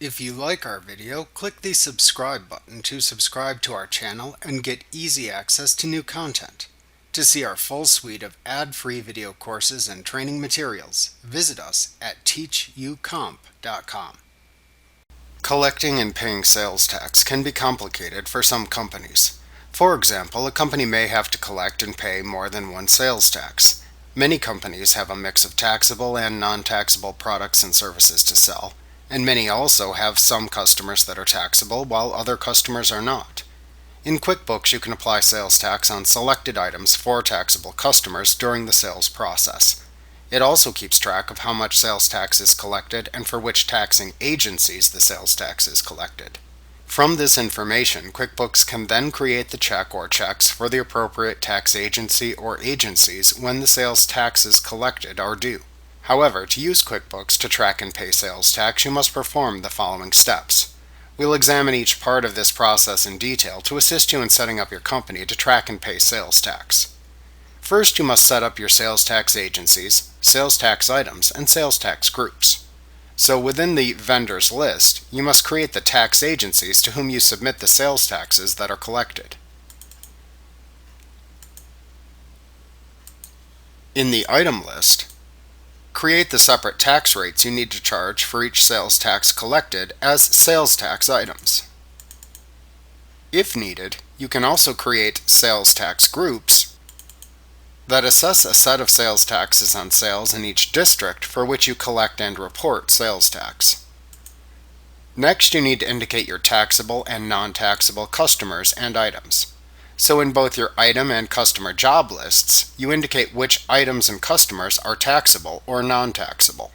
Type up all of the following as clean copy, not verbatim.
If you like our video, click the subscribe button to subscribe to our channel and get easy access to new content. To see our full suite of ad-free video courses and training materials, visit us at teachucomp.com. Collecting and paying sales tax can be complicated for some companies. For example, a company may have to collect and pay more than one sales tax. Many companies have a mix of taxable and non-taxable products and services to sell, and many also have some customers that are taxable while other customers are not. In QuickBooks, you can apply sales tax on selected items for taxable customers during the sales process. It also keeps track of how much sales tax is collected and for which taxing agencies the sales tax is collected. From this information, QuickBooks can then create the check or checks for the appropriate tax agency or agencies when the sales taxes collected are due. However, to use QuickBooks to track and pay sales tax, you must perform the following steps. We'll examine each part of this process in detail to assist you in setting up your company to track and pay sales tax. First, you must set up your sales tax agencies, sales tax items, and sales tax groups. So within the vendors list, you must create the tax agencies to whom you submit the sales taxes that are collected. In the item list, create the separate tax rates you need to charge for each sales tax collected as sales tax items. If needed, you can also create sales tax groups that assess a set of sales taxes on sales in each district for which you collect and report sales tax. Next, you need to indicate your taxable and non-taxable customers and items. So in both your item and customer job lists, you indicate which items and customers are taxable or non-taxable.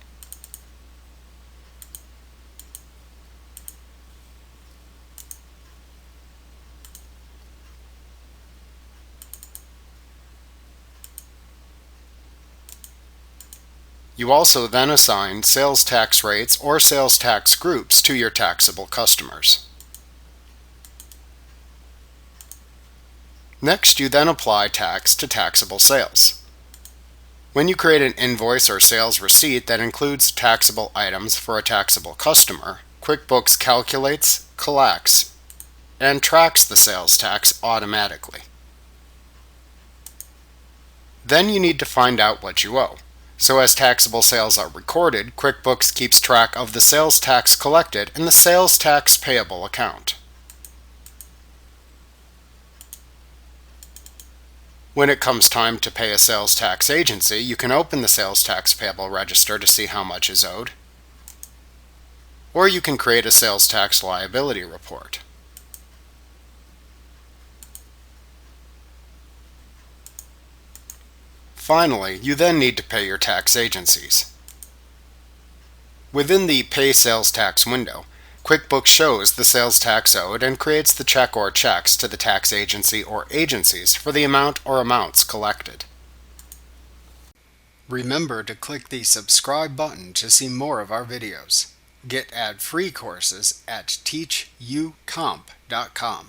You also then assign sales tax rates or sales tax groups to your taxable customers. Next, you then apply tax to taxable sales. When you create an invoice or sales receipt that includes taxable items for a taxable customer, QuickBooks calculates, collects, and tracks the sales tax automatically. Then you need to find out what you owe. So as taxable sales are recorded, QuickBooks keeps track of the sales tax collected in the sales tax payable account. When it comes time to pay a sales tax agency, you can open the sales tax payable register to see how much is owed, or you can create a sales tax liability report. Finally, you then need to pay your tax agencies. Within the Pay Sales Tax window, QuickBooks shows the sales tax owed and creates the check or checks to the tax agency or agencies for the amount or amounts collected. Remember to click the subscribe button to see more of our videos. Get ad-free courses at teachucomp.com.